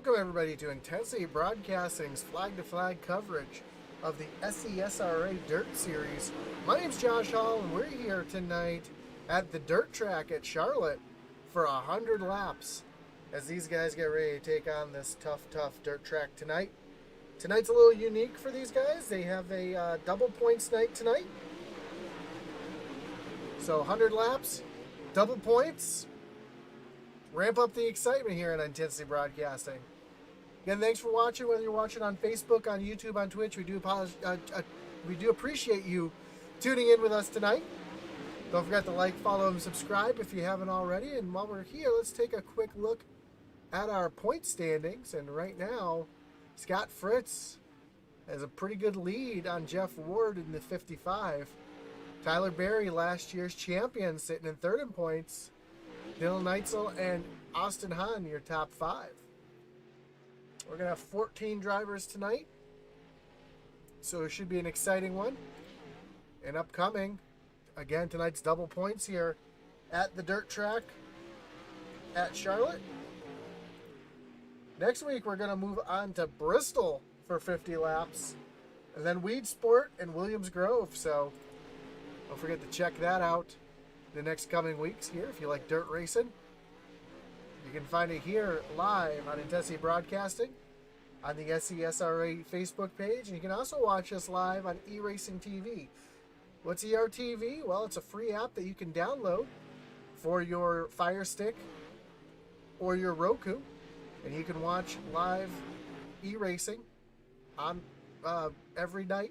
Welcome everybody to Intensity Broadcasting's flag-to-flag coverage of the SESRA Dirt Series. My name's Josh Hall, and we're here tonight at the dirt track at Charlotte for 100 laps as these guys get ready to take on this tough dirt track tonight. Tonight's a little unique for these guys. They have a double points night tonight. So 100 laps, double points. Ramp up the excitement here at Intensity Broadcasting. Again, thanks for watching, whether you're watching on Facebook, on YouTube, on Twitch. We do appreciate you tuning in with us tonight. Don't forget to like, follow, and subscribe if you haven't already. And while we're here, let's take a quick look at our point standings. And right now, Scott Fritz has a pretty good lead on Jeff Ward in the 55. Tyler Berry, last year's champion, sitting in third in points. Dylan Neitzel and Austin Hahn, your top five. We're going to have 14 drivers tonight, so it should be an exciting one. And upcoming, again, tonight's double points here at the dirt track at Charlotte. Next week, we're going to move on to Bristol for 50 laps, and then Weed Sport and Williams Grove. So don't forget to check that out the next coming weeks here if you like dirt racing. You can find it here live on Intensity Broadcasting on the SESRA Facebook page, and you can also watch us live on eRacing TV. What's ERTV? Well, it's a free app that you can download for your Fire Stick or your Roku, and you can watch live eRacing on every night,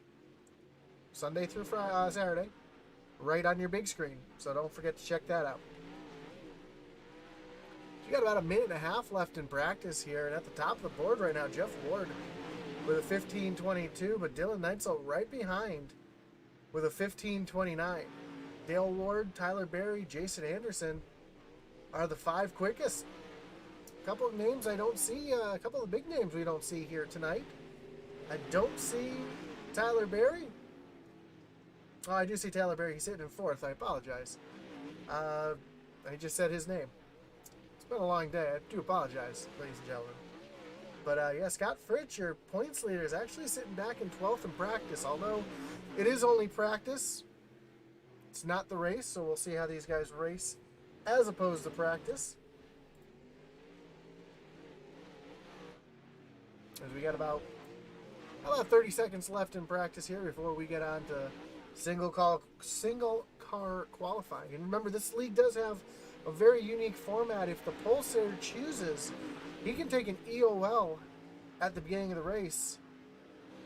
Sunday through Saturday, right on your big screen. So don't forget to check that out. You got about a minute and a half left in practice here, and at the top of the board right now, Jeff Ward with a 15:22, but Dylan Neitzel right behind with a 15:29. Dale Ward, Tyler Berry, Jason Anderson are the five quickest. A couple of names I don't see, a couple of big names we don't see here tonight. I don't see Tyler Berry. Oh, I do see Tyler Berry. He's sitting in fourth. I apologize. I just said his name. It's been a long day. I do apologize, ladies and gentlemen. But yeah, Scott Fritz, your points leader, is actually sitting back in 12th in practice. Although it is only practice, it's not the race. So we'll see how these guys race as opposed to practice. As we got about 30 seconds left in practice here before we get on to single car qualifying. And remember, this league does have a very unique format. If the pole sitter chooses, he can take an EOL at the beginning of the race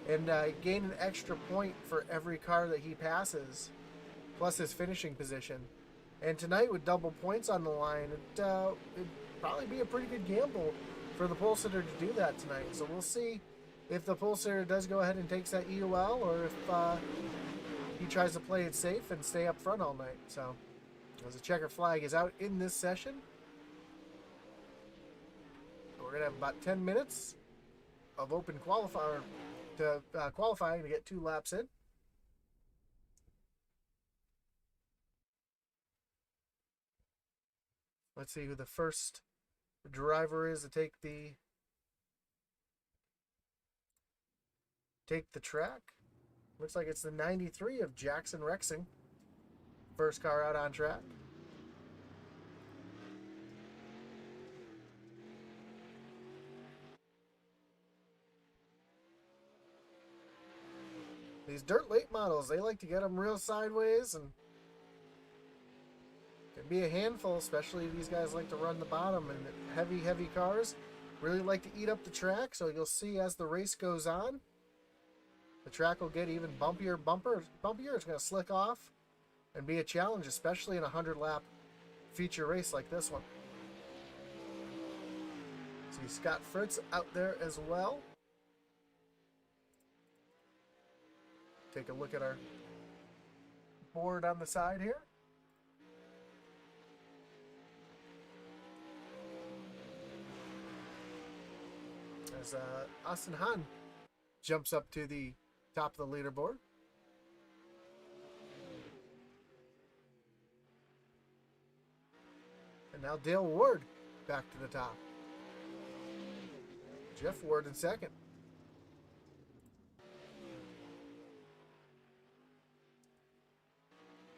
and gain an extra point for every car that he passes, plus his finishing position. And tonight, with double points on the line, it'd probably be a pretty good gamble for the pole sitter to do that tonight. So we'll see if the pole sitter does go ahead and takes that EOL, or if he tries to play it safe and stay up front all night. So, as the checker flag is out in this session, we're going to have about 10 minutes of open qualifying to get 2 laps in. Let's see who the first driver is to take the track. Looks like it's the 93 of Jackson Rexing. First car out on track. These dirt late models, they like to get them real sideways and can be a handful, especially these guys like to run the bottom, and heavy cars really like to eat up the track. So you'll see as the race goes on, the track will get even bumpier. It's going to slick off and be a challenge, especially in a 100-lap feature race like this one. See Scott Fritz out there as well. Take a look at our board on the side here. As Austin Hahn jumps up to the top of the leaderboard. And now Dale Ward back to the top. Jeff Ward in second.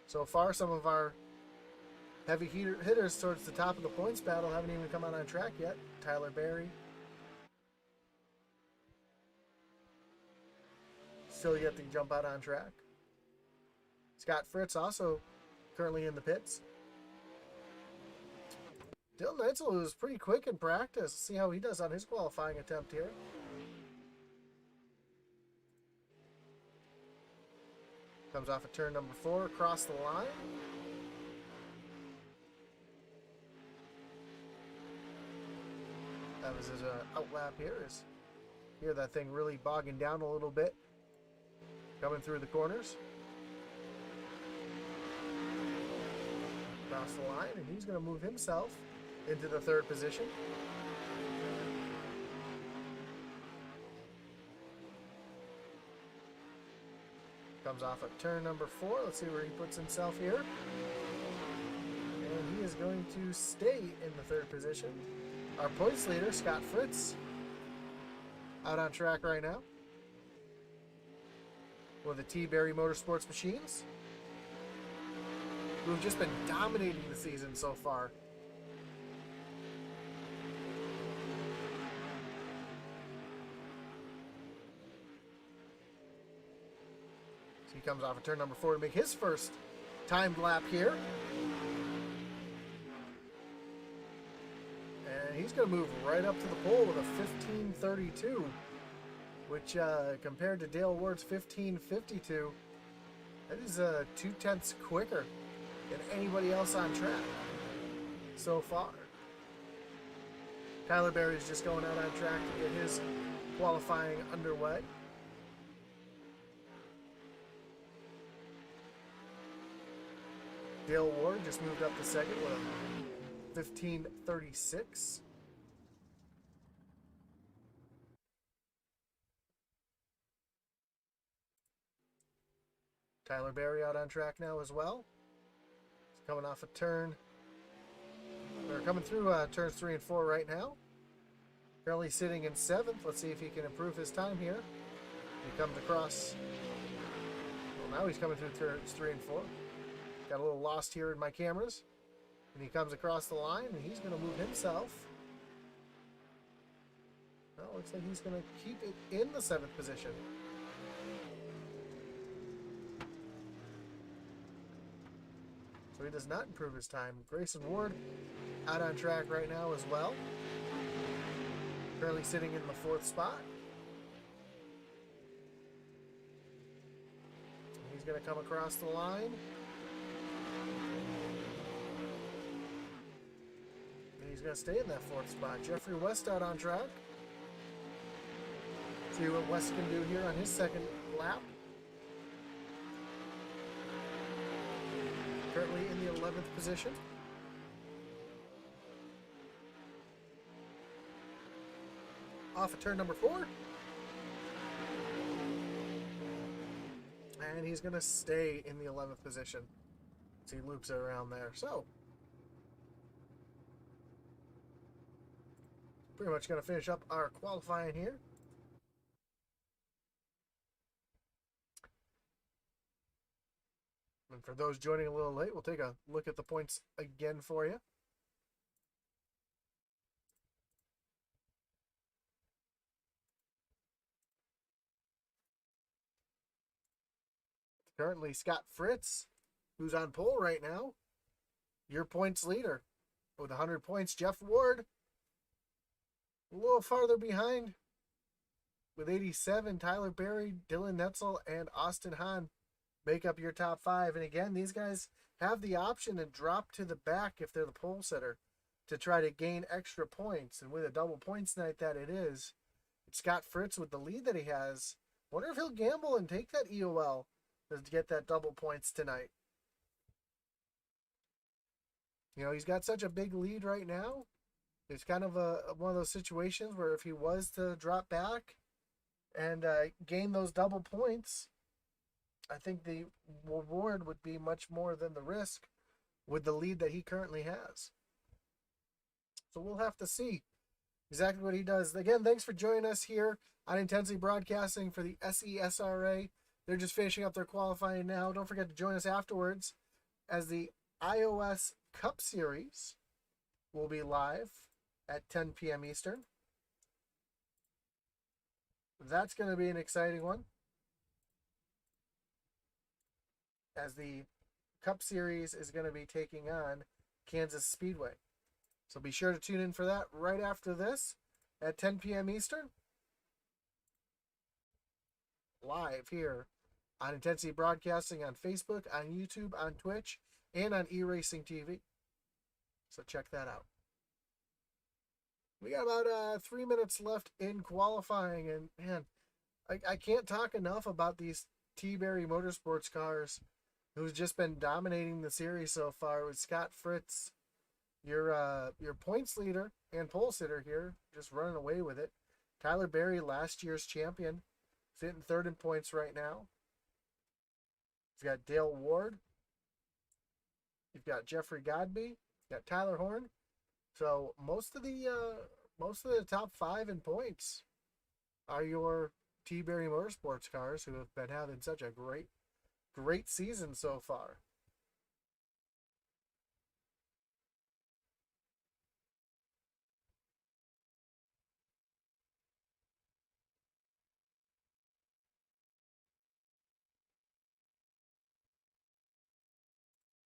So far, some of our heavy hitters towards the top of the points battle haven't even come out on track yet. Tyler Berry. Still yet to jump out on track. Scott Fritz also currently in the pits. Dylan Neitzel was pretty quick in practice. Let's see how he does on his qualifying attempt here. Comes off of turn number 4, across the line. That was his outlap here. Hear that thing really bogging down a little bit. Coming through the corners. Across the line, and he's going to move himself into the 3rd position. Comes off at turn number 4. Let's see where he puts himself here. And he is going to stay in the 3rd position. Our points leader, Scott Fritz, out on track right now with the T-Berry Motorsports machines, who have just been dominating the season so far. So he comes off of turn number 4 to make his first timed lap here. And he's going to move right up to the pole with a 15:32, which compared to Dale Ward's 15:52, that is 0.2 quicker than anybody else on track so far. Tyler Berry is just going out on track to get his qualifying underway. Dale Ward just moved up to second with a 15:36. Tyler Berry out on track now as well. He's coming off a turn. They're coming through turns 3 and 4 right now. Currently sitting in 7th. Let's see if he can improve his time here. He comes across. Well, now he's coming through turns 3 and 4. Got a little lost here in my cameras. And he comes across the line, and he's going to move himself. Well, looks like he's going to keep it in the 7th position. So he does not improve his time. Grayson Ward out on track right now as well. Currently sitting in the 4th spot. He's going to come across the line. And he's going to stay in that 4th spot. Jeffrey West out on track. See what West can do here on his 2nd lap. Currently in the 11th position. Off of turn number 4. And he's going to stay in the 11th position. So he loops it around there. So, pretty much going to finish up our qualifying here. And for those joining a little late, we'll take a look at the points again for you. Currently, Scott Fritz, who's on pole right now, your points leader with 100 points. Jeff Ward, a little farther behind with 87. Tyler Berry, Dylan Neitzel, and Austin Hahn make up your top 5. And again, these guys have the option to drop to the back if they're the pole sitter to try to gain extra points. And with a double points night that it is, it's Scott Fritz with the lead that he has. Wonder if he'll gamble and take that EOL to get that double points tonight. You know, he's got such a big lead right now. It's kind of one of those situations where if he was to drop back and gain those double points, I think the reward would be much more than the risk with the lead that he currently has. So we'll have to see Exactly what he does. Again, thanks for joining us here on Intensity Broadcasting for the SESRA. They're just finishing up their qualifying now. Don't forget to join us afterwards as the iOS Cup Series will be live at 10 p.m. Eastern. That's going to be an exciting one, as the Cup Series is going to be taking on Kansas Speedway. So be sure to tune in for that right after this at 10 p.m. Eastern. Live here on Intensity Broadcasting on Facebook, on YouTube, on Twitch, and on eRacing TV. So check that out. We got about 3 minutes left in qualifying, and man, I can't talk enough about these T-Berry Motorsports cars, who's just been dominating the series so far with Scott Fritz, your points leader and pole sitter here, just running away with it. Tyler Berry, last year's champion, sitting third in points right now. You've got Dale Ward. You've got Jeffrey Godby. You've got Tyler Horn. So most of the top 5 in points are your T-Berry Motorsports cars, who have been having such a great season so far.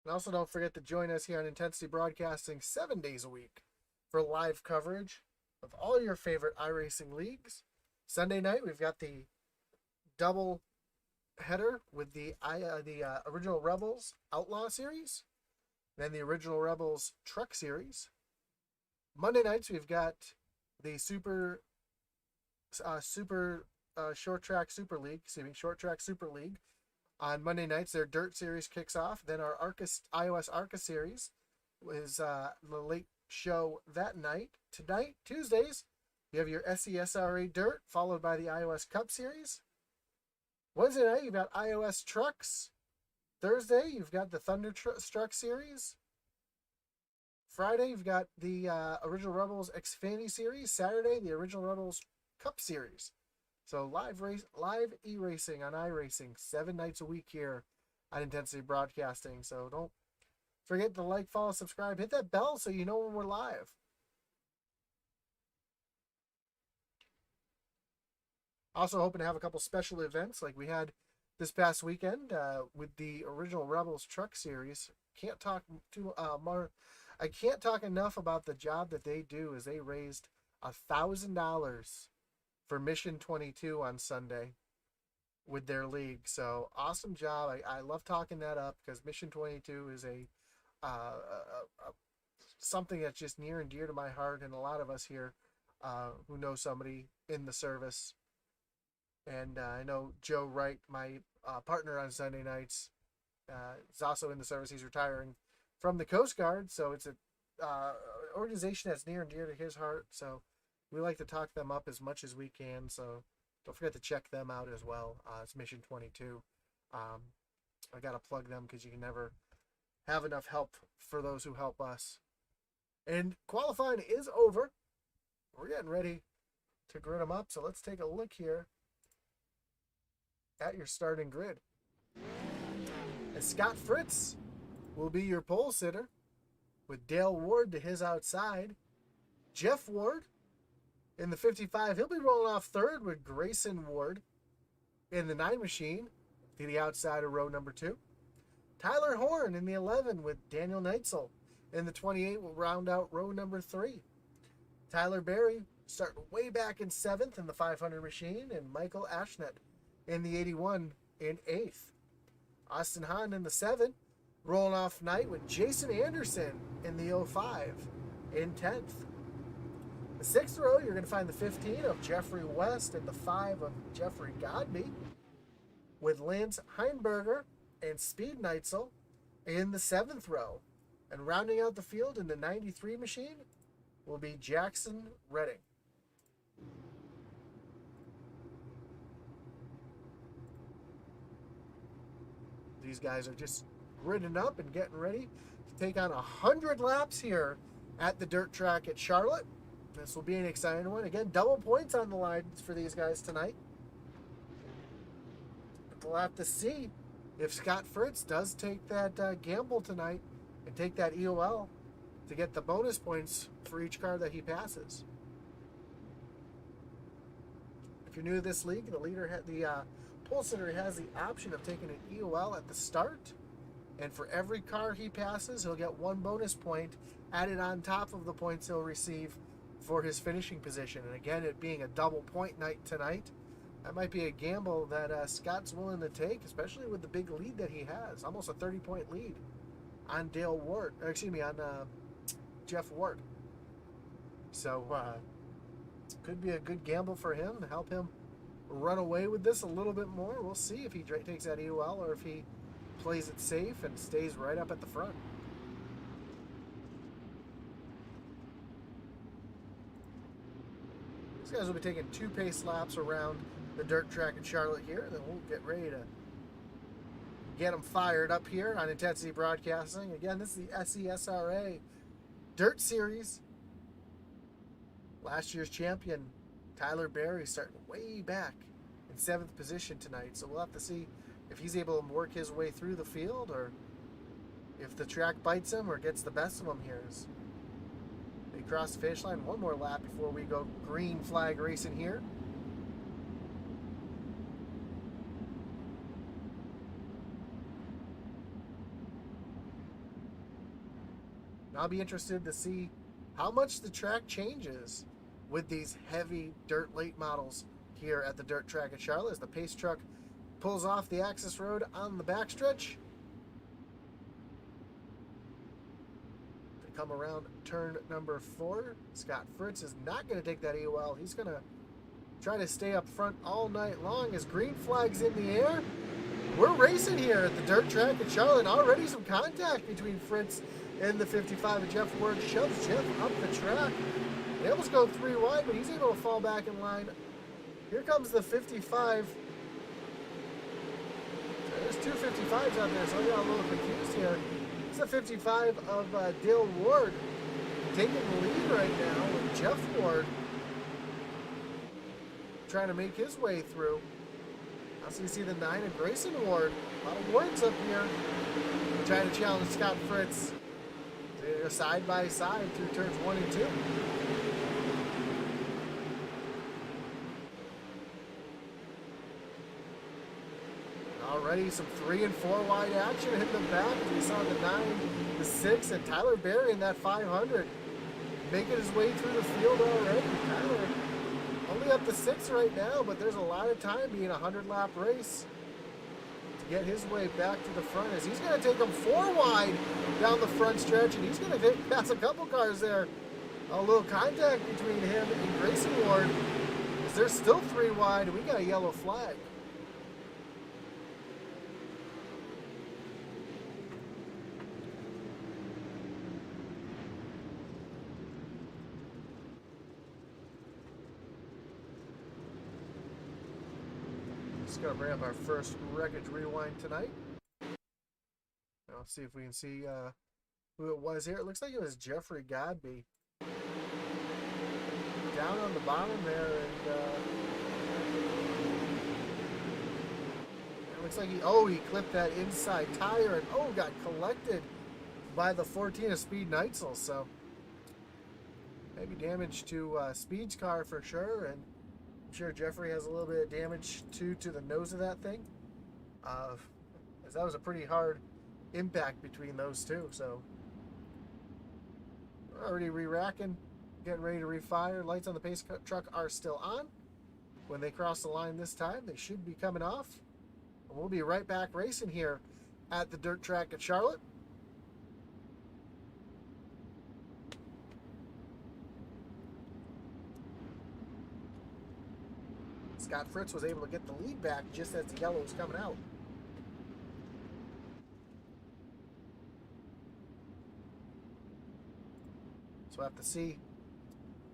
And also don't forget to join us here on Intensity Broadcasting 7 days a week for live coverage of all your favorite iRacing leagues. Sunday night, we've got the double header with the Original Rebels Outlaw Series, then the Original Rebels Truck Series. Monday nights, we've got the Short Track Super League. On Monday nights, their Dirt Series kicks off. Then our iOS ARCA Series is the late show that night. Tonight, Tuesdays, you have your SESRA Dirt, followed by the iOS Cup Series. Wednesday night, you've got iOS Trucks. Thursday, you've got the Thunderstruck Series. Friday, you've got the Original Rebels Xfinity Series. Saturday, the Original Rebels Cup Series. So live e-racing on iRacing 7 nights a week here on Intensity Broadcasting. So don't forget to like, follow, subscribe, hit that bell so you know when we're live. Also hoping to have a couple special events like we had this past weekend with the Original Rebels Truck Series. Can't talk enough about the job that they do, as they raised $1,000 for Mission 22 on Sunday with their league. So awesome job. I love talking that up, because Mission 22 is something that's just near and dear to my heart, and a lot of us here who know somebody in the service. And I know Joe Wright, my partner on Sunday nights, is also in the service. He's retiring from the Coast Guard, so it's an organization that's near and dear to his heart. So we like to talk them up as much as we can. So don't forget to check them out as well. It's Mission 22. I got to plug them, because you can never have enough help for those who help us. And qualifying is over. We're getting ready to grid them up. So let's take a look here at your starting grid. And Scott Fritz will be your pole sitter, with Dale Ward to his outside. Jeff Ward in the 55, he'll be rolling off third with Grayson Ward in the 9 machine to the outside of row number 2. Tyler Horn in the 11 with Daniel Neitzel in the 28 will round out row number 3. Tyler Berry starting way back in 7th in the 500 machine, and Michael Ashnet in the 81 in 8th. Austin Hahn in the 7, rolling off night with Jason Anderson in the 05 in 10th. The 6th row, you're going to find the 15 of Jeffrey West and the 5 of Jeffrey Godby, with Lance Heinberger and Speed Neitzel in the 7th row. And rounding out the field in the 93 machine will be Jackson Redding. These guys are just gridding up and getting ready to take on 100 laps here at the dirt track at Charlotte. This will be an exciting one. Again, double points on the line for these guys tonight. But we'll have to see if Scott Fritz does take that gamble tonight and take that EOL to get the bonus points for each car that he passes. If you're new to this league, the pole sitter has the option of taking an EOL at the start, and for every car he passes, he'll get 1 bonus point added on top of the points he'll receive for his finishing position. And again, it being a double point night tonight, that might be a gamble that Scott's willing to take, especially with the big lead that he has, almost a 30-point lead on on Jeff Ward. So could be a good gamble for him to help him run away with this a little bit more. We'll see if he takes that EOL or if he plays it safe and stays right up at the front. These guys will be taking 2 pace laps around the dirt track in Charlotte here, and then we'll get ready to get them fired up here on Intensity Broadcasting. Again, this is the SESRA Dirt Series. Last year's champion, Tyler Berry, starting way back in 7th position tonight. So we'll have to see if he's able to work his way through the field or if the track bites him or gets the best of him here. As they cross the finish line. One more lap before we go green flag racing here. I'll be interested to see how much the track changes with these heavy dirt late models here at the dirt track at Charlotte as the pace truck pulls off the access road on the backstretch. They come around turn number 4. Scott Fritz is not going to take that EOL. He's going to try to stay up front all night long as green flag's in the air. We're racing here at the dirt track at Charlotte. Already some contact between Fritz and the 55, and Jeff Ward shoves Jeff up the track. They almost go 3 wide, but he's able to fall back in line. Here comes the 55. There's 2 55s out there, so I got a little confused here. It's the 55 of Dale Ward taking the lead right now with Jeff Ward trying to make his way through. Also, you see the 9 of Grayson Ward. A lot of Wards up here. Trying to challenge Scott Fritz. They're side by side through turns 1 and 2. Already some 3 and 4 wide action in the back. We saw the 9, the 6, and Tyler Berry in that 500. Making his way through the field already. Tyler only up to 6 right now, but there's a lot of time being a 100-lap race to get his way back to the front as he's going to take him 4 wide down the front stretch, and he's going to pass a couple cars there. A little contact between him and Grayson Ward as they're still 3 wide, and we got a yellow flag. Just gonna bring up our first wreckage rewind tonight. Now, let's see if we can see who it was here. It looks like it was Jeffrey Godby down on the bottom there, and it looks like he clipped that inside tire and got collected by the 14 of Speed Neitzel. So maybe damage to Speed's car for sure, and I'm sure Jeffrey has a little bit of damage to the nose of that thing. As that was a pretty hard impact between those two. So we're already re-racking, getting ready to refire. Lights on the pace truck are still on. When they cross the line this time, they should be coming off. And we'll be right back racing here at the dirt track at Charlotte. Scott Fritz was able to get the lead back just as the yellow was coming out. So we'll have to see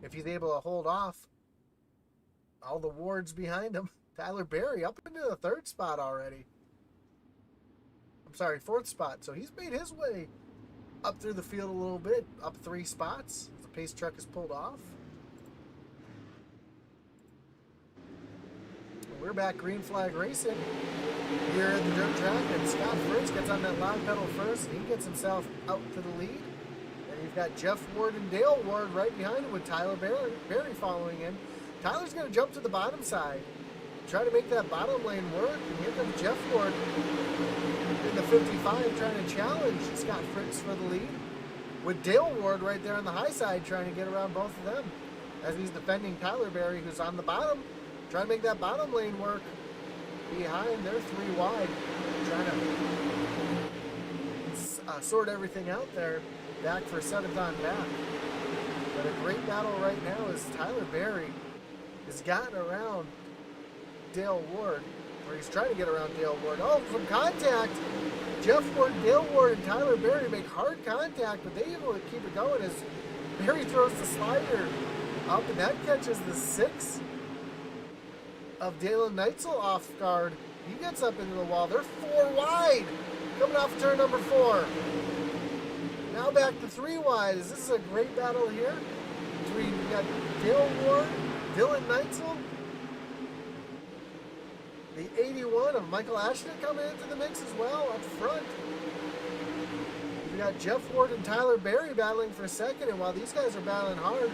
if he's able to hold off all the Wards behind him. Tyler Berry up into the 3rd spot already. I'm sorry, 4th spot. So he's made his way up through the field a little bit, up 3 spots. The pace truck is pulled off. We're back green flag racing here at the dirt track, and Scott Fritz gets on that loud pedal first, and he gets himself out to the lead. And you've got Jeff Ward and Dale Ward right behind him with Tyler Berry following in. Tyler's going to jump to the bottom side, try to make that bottom lane work, and here comes Jeff Ward in the 55 trying to challenge Scott Fritz for the lead, with Dale Ward right there on the high side trying to get around both of them as he's defending Tyler Berry, who's on the bottom, trying to make that bottom lane work. Behind, they're 3 wide, trying to sort everything out there, back for 7th on back. But a great battle right now is Tyler Berry has gotten around Dale Ward, or he's trying to get around Dale Ward. Oh, from contact, Jeff Ward, Dale Ward, and Tyler Berry make hard contact, but they able to keep it going as Berry throws the slider up, and that catches the 6 of Dalen Neitzel off guard. He gets up into the wall. They're 4 wide coming off turn number 4. Now back to 3 wide. This is a great battle here between, we got Dale Ward, Dylan Neitzel, the 81 of Michael Ashton coming into the mix as well up front. We got Jeff Ward and Tyler Berry battling for second, and while these guys are battling hard,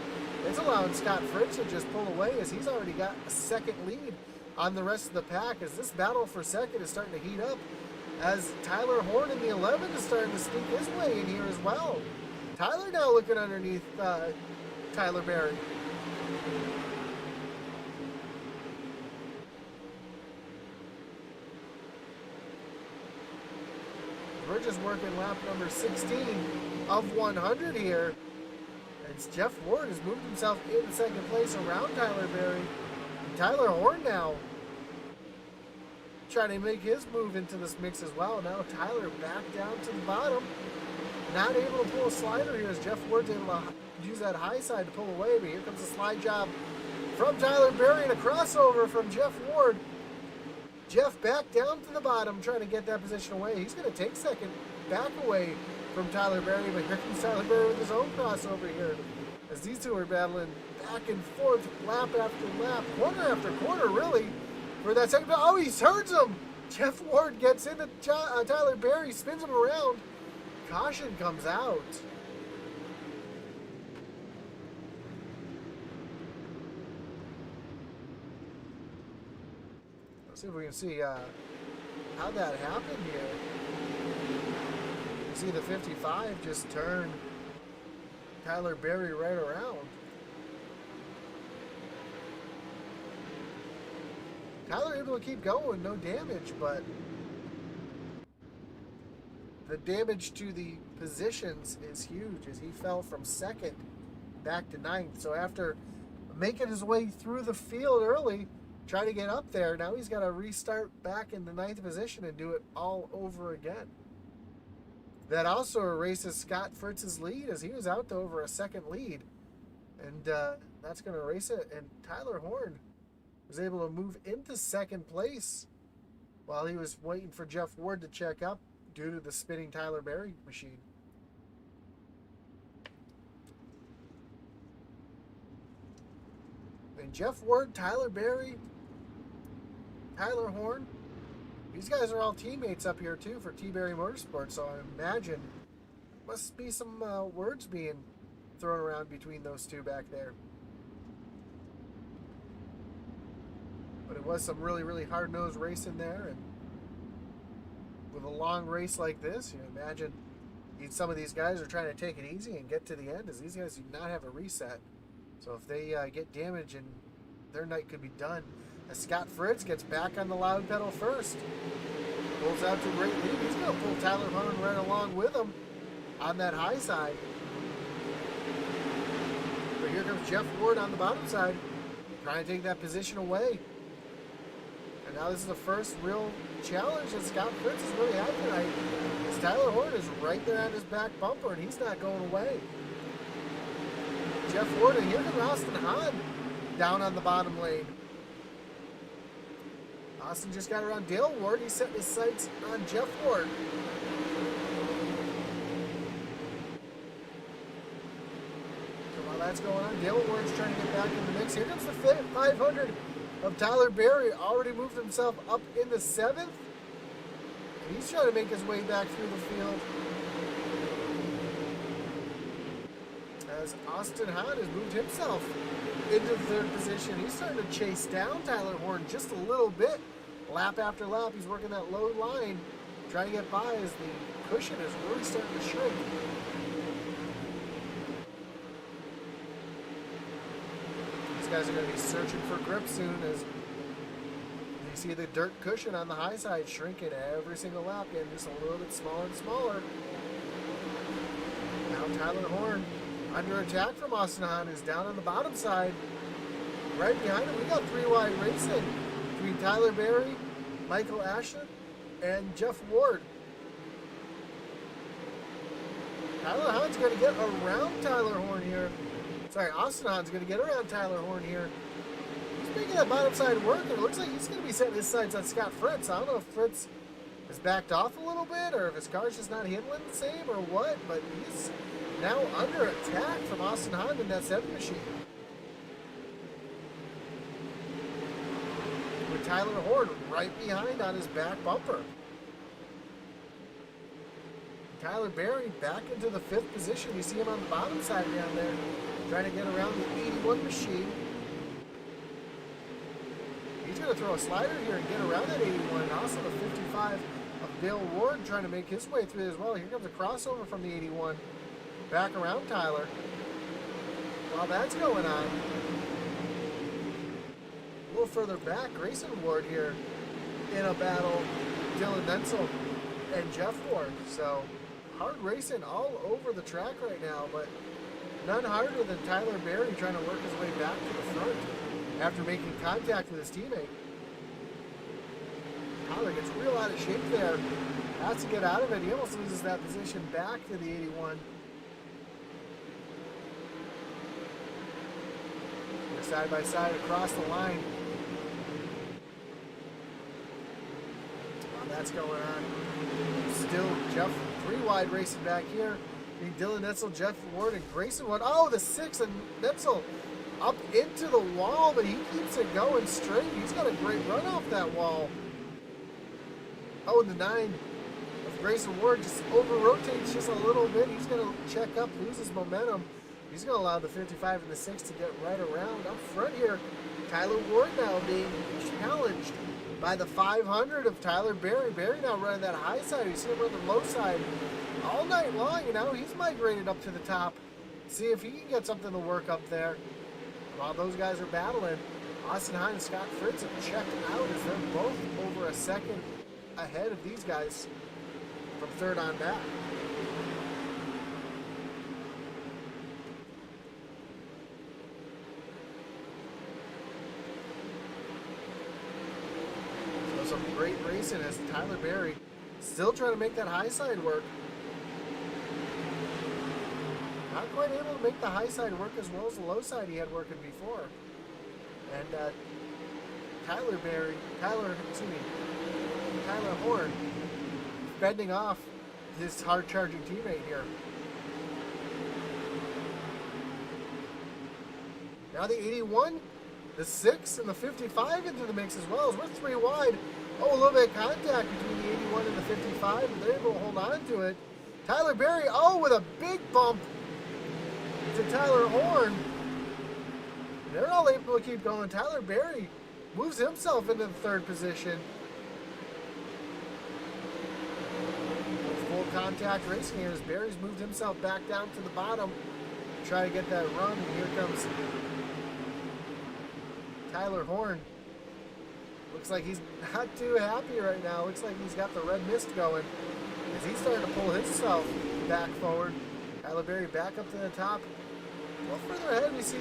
it's allowing Scott Fritz to just pull away as he's already got a second lead on the rest of the pack, as this battle for second is starting to heat up, as Tyler Horn in the 11 is starting to sneak his way in here as well. Tyler now looking underneath Tyler Berry. We're just working lap number 16 of 100 here. As Jeff Ward has moved himself into second place around Tyler Berry. And Tyler Horn now trying to make his move into this mix as well. Now Tyler back down to the bottom. Not able to pull a slider here as Jeff Ward's able to use that high side to pull away. But here comes a slide job from Tyler Berry and a crossover from Jeff Ward. Jeff back down to the bottom trying to get that position away. He's going to take second back away from Tyler Berry, but here comes Tyler Berry with his own crossover here as these two are battling back and forth lap after lap, corner after corner really for that second. Oh, he turns him. Jeff Ward gets into Tyler Berry, spins him around. Caution comes out. Let's see if we can see how that happened here. You see the 55 just turn Tyler Berry right around. Tyler able to keep going, no damage, but the damage to the positions is huge as he fell from second back to 9th. So after making his way through the field early, trying to get up there, now he's got to restart back in the 9th position and do it all over again. That also erases Scott Fritz's lead as he was out to over a second lead. And that's going to erase it. And Tyler Horn was able to move into second place while he was waiting for Jeff Ward to check up due to the spinning Tyler Berry machine. And Jeff Ward, Tyler Berry, Tyler Horn, these guys are all teammates up here too for T-Berry Motorsports, so I imagine must be some words being thrown around between those two back there. But it was some really, really hard-nosed racing there, and with a long race like this, you imagine some of these guys are trying to take it easy and get to the end, as these guys do not have a reset. So if they get damaged, and their night could be done. As Scott Fritz gets back on the loud pedal first, pulls out to a great lead. He's going to pull Tyler Horn right along with him on that high side. But here comes Jeff Ward on the bottom side, trying to take that position away. And now this is the first real challenge that Scott Fritz has really had tonight. As Tyler Horn is right there on his back bumper, and he's not going away. Jeff Ward, and here comes Austin Hahn down on the bottom lane. Austin just got around Dale Ward. He's setting his sights on Jeff Ward. So while that's going on, Dale Ward's trying to get back in the mix. Here comes the 500 of Tyler Berry already moved himself up into 7th. And he's trying to make his way back through the field. As Austin Hahn has moved himself into the 3rd position. He's starting to chase down Tyler Horn just a little bit. Lap after lap, he's working that low line, trying to get by as the cushion is really starting to shrink. These guys are going to be searching for grip soon as you see the dirt cushion on the high side shrinking every single lap, getting just a little bit smaller and smaller. Now Tyler Horn under attack from Austin Hahn, is down on the bottom side. Right behind him, we got 3 wide racing between Tyler Berry, Michael Ashton, and Jeff Ward. Tyler Hahn's going to get around Tyler Horn here. Sorry, Austin Hahn's going to get around Tyler Horn here. He's making that bottom side work, and it looks like he's going to be setting his sights on Scott Fritz. I don't know if Fritz has backed off a little bit, or if his car's just not handling the same, or what, but he's now under attack from Austin Hahn in that 7 machine. With Tyler Horn right behind on his back bumper. Tyler Berry back into the 5th position. You see him on the bottom side down there, trying to get around the 81 machine. He's going to throw a slider here and get around that 81. And also the 55 of Dale Ward trying to make his way through as well. Here comes a crossover from the 81. Back around Tyler. While that's going on, a little further back, Grayson Ward here in a battle, Dylan Denzel and Jeff Ward. So hard racing all over the track right now, but none harder than Tyler Berry trying to work his way back to the front after making contact with his teammate. Tyler gets real out of shape there. Has to get out of it. He almost loses that position back to the 81. Side by side across the line. While that's going on, still Jeff 3 wide racing back here. Dylan Netzel, Jeff Ward, and Grayson Ward. Oh, the 6 and Netzel up into the wall, but he keeps it going straight. He's got a great run off that wall. Oh, and the 9 of Grayson Ward just over-rotates just a little bit. He's going to check up, loses momentum. He's going to allow the 55 and the 6 to get right around. Up front here, Tyler Ward now being challenged by the 500 of Tyler Berry. Berry now running that high side. You see him run the low side all night long, and now he's migrated up to the top. See if he can get something to work up there. While those guys are battling, Austin Hahn and Scott Fritz have checked out as they're both over a second ahead of these guys from 3rd on back. Some great racing as Tyler Berry still trying to make that high side work. Not quite able to make the high side work as well as the low side he had working before. And Tyler Horn fending off his hard charging teammate here. Now the 81, the 6, and the 55 into the mix as well as we're 3 wide. Oh, a little bit of contact between the 81 and the 55, and they're able to hold on to it. Tyler Berry, oh, with a big bump to Tyler Horn. They're all able to keep going. Tyler Berry moves himself into the 3rd position. Full contact racing here as Berry's moved himself back down to the bottom to try to get that run, and here comes Tyler Horn. Looks like he's not too happy right now. Looks like he's got the red mist going as he's starting to pull himself back forward. Tyler Berry back up to the top. Well, further ahead, we see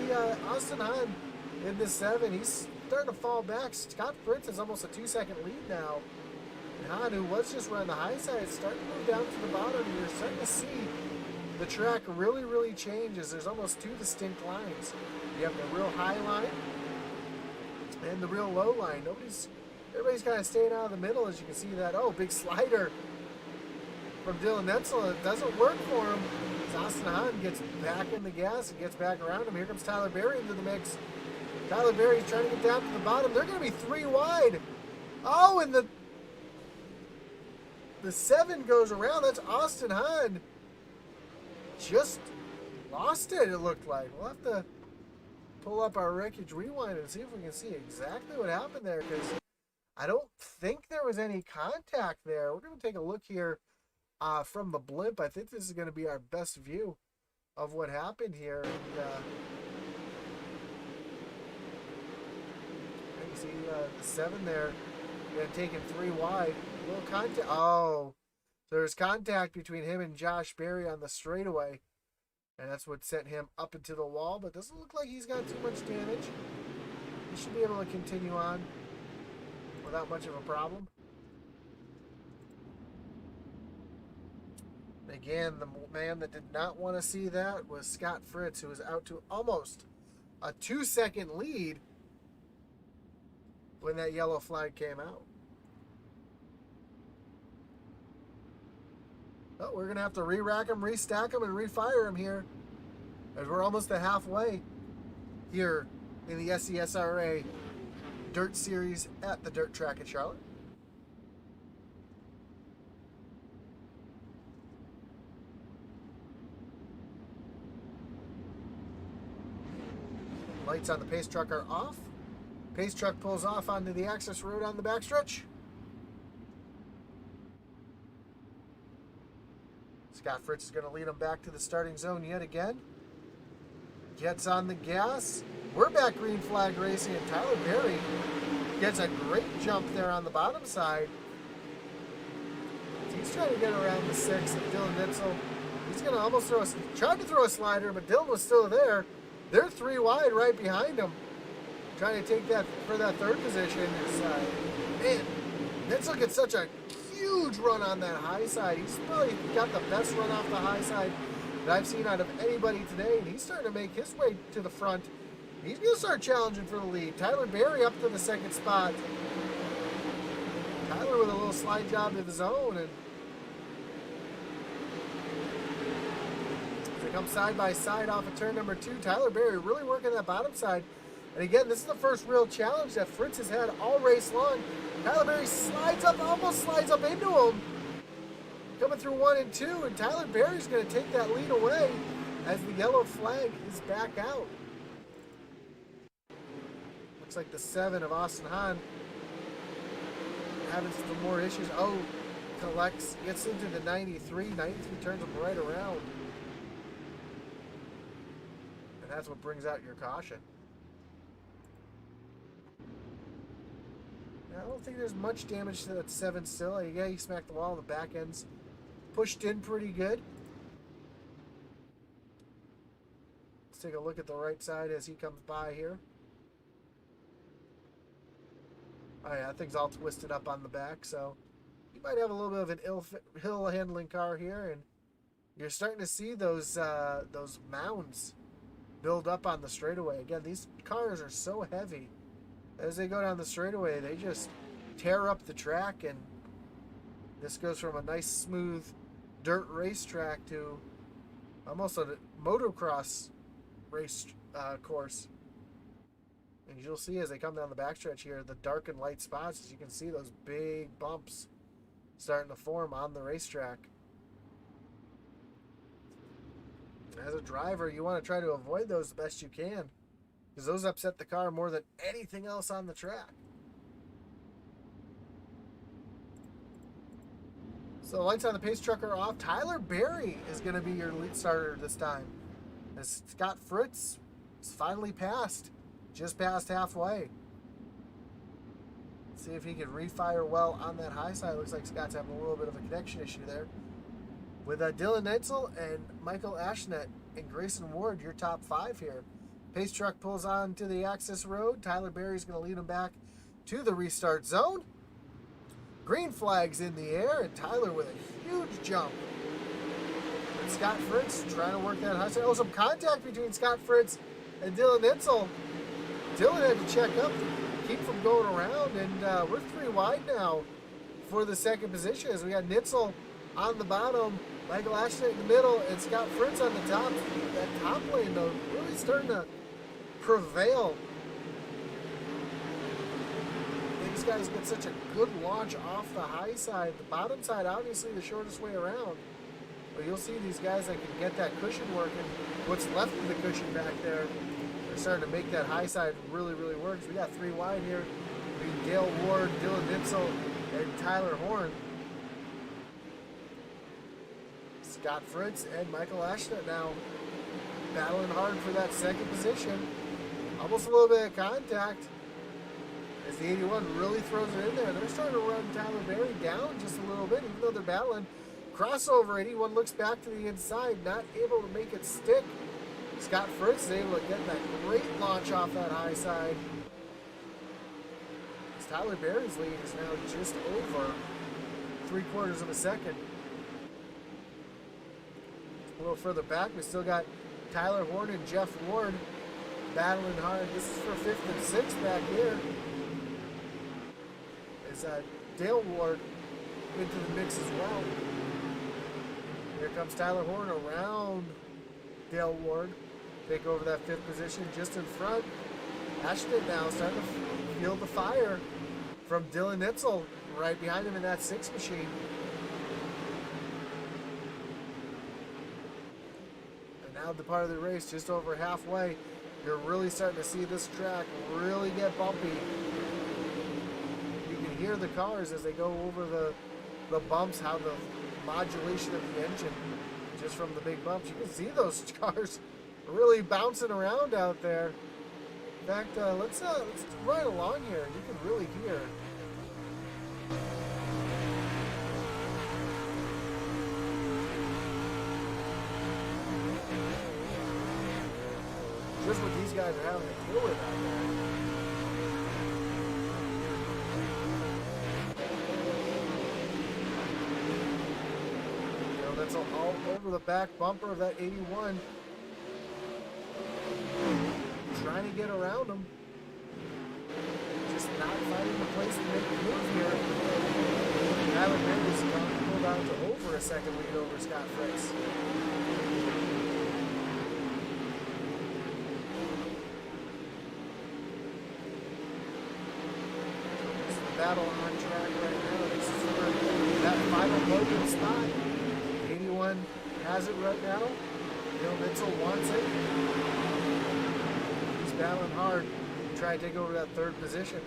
Austin Hahn in the 7. He's starting to fall back. Scott Fritz has almost a 2-second lead now. And Hahn, who was just running the high side, is starting to move down to the bottom. You're starting to see the track really, really changes. There's almost 2 distinct lines. You have the real high line and the real low line. Everybody's kind of staying out of the middle, as you can see that. Oh, big slider from Dylan Netzel. It doesn't work for him. As Austin Hahn gets back in the gas and gets back around him. Here comes Tyler Berry into the mix. Tyler Berry's trying to get down to the bottom. They're going to be 3 wide. Oh, and the 7 goes around. That's Austin Hahn. Just lost it looked like. We'll have to pull up our wreckage rewind and see if we can see exactly what happened there, because I don't think there was any contact there. We're going to take a look here from the blimp. I think this is going to be our best view of what happened here. And you see the 7 there, taken 3 wide. A little contact. Oh, there's contact between him and Josh Berry on the straightaway. And that's what sent him up into the wall. But doesn't look like he's got too much damage. He should be able to continue on without much of a problem. Again, the man that did not want to see that was Scott Fritz, who was out to almost a 2-second lead when that yellow flag came out. Oh, we're going to have to re-rack him, restack him, and refire him here, as we're almost at halfway here in the SCSRA Dirt Series at the Dirt Track in Charlotte. Lights on the pace truck are off. Pace truck pulls off onto the access road on the backstretch. Scott Fritz is going to lead him back to the starting zone yet again. Gets on the gas. We're back green flag racing, and Tyler Berry gets a great jump there on the bottom side. He's trying to get around the 6 of Dylan Nitzel. He's going to almost tried to throw a slider, but Dylan was still there. They're 3 wide right behind him, trying to take that for that 3rd position. Man, Nitzel gets such a huge run on that high side. He's probably got the best run off the high side that I've seen out of anybody today, and he's starting to make his way to the front. He's going to start challenging for the lead. Tyler Berry up to the 2nd spot. Tyler with a little slide job of his own, and as they come side by side off of turn number 2, Tyler Berry really working that bottom side. And again, this is the first real challenge that Fritz has had all race long. Tyler Berry slides up, almost slides up into him. Coming through 1 and 2, and Tyler Berry's going to take that lead away as the yellow flag is back out. Looks like the 7 of Austin Hahn having some more issues. Oh, collects, gets into the 93. 93 turns him right around. And that's what brings out your caution. I don't think there's much damage to that 7 still. Yeah, he smacked the wall. The back end's pushed in pretty good. Let's take a look at the right side as he comes by here. Oh yeah, that thing's all twisted up on the back, so you might have a little bit of an hill handling car here, and you're starting to see those mounds build up on the straightaway. Again, these cars are so heavy. As they go down the straightaway, they just tear up the track, and this goes from a nice smooth dirt racetrack to almost a motocross race course. And you'll see as they come down the backstretch here, the dark and light spots, as you can see those big bumps starting to form on the racetrack. As a driver, you want to try to avoid those the best you can, because those upset the car more than anything else on the track. So the lights on the pace truck are off. Tyler Berry is going to be your lead starter this time, as Scott Fritz is finally just past halfway. Let's see if he can refire well on that high side. Looks like Scott's having a little bit of a connection issue there. With Dylan Neitzel and Michael Ashnet and Grayson Ward, your top 5 here. Pace truck pulls on to the access road. Tyler Berry's going to lead him back to the restart zone. Green flag's in the air, and Tyler with a huge jump. And Scott Fritz trying to work that high side. Oh, some contact between Scott Fritz and Dylan Nitzel. Dylan had to check up to keep from going around, and we're 3 wide now for the 2nd position, as we got Nitzel on the bottom, Michael Ashton in the middle, and Scott Fritz on the top. That top lane, though, really starting to prevail these guys get such a good launch off the high side. The bottom side, obviously, the shortest way around. But you'll see these guys that can get that cushion working. What's left of the cushion back there, they're starting to make that high side really, really work. So we got 3 wide here between Dale Ward, Dylan Nitzel, and Tyler Horn. Scott Fritz and Michael Ashton now battling hard for that second position. Almost a little bit of contact as the 81 really throws it in there. They're starting to run Tyler Berry down just a little bit, even though they're battling. Crossover, 81 looks back to the inside, not able to make it stick. Scott Fritz is able to get that great launch off that high side. As Tyler Berry's lead is now just over 3/4 of a second. A little further back, we still got Tyler Horn and Jeff Ward battling hard. This is for 5th and 6th back here. Is Dale Ward into the mix as well. Here comes Tyler Horn around Dale Ward. Take over that 5th position just in front. Ashton now starting to feel the fire from Dylan Nitzel right behind him in that 6 machine. And now the part of the race just over halfway. You're really starting to see this track really get bumpy. You can hear the cars as they go over the bumps, how the modulation of the engine just from the big bumps. You can see those cars really bouncing around out there. In fact, let's ride along here. You can really hear. Just what these guys are having to deal with out there. You know, that's all over the back bumper of that 81. Trying to get around them. Just not finding the place to make a move here. Tyler Berry's pulled out to over a second lead over Scott Fritz. Battle on track right now. This is for that final podium spot. 81 has it right now. Bill Nitzel wants it. He's battling hard to try and take over that 3rd position.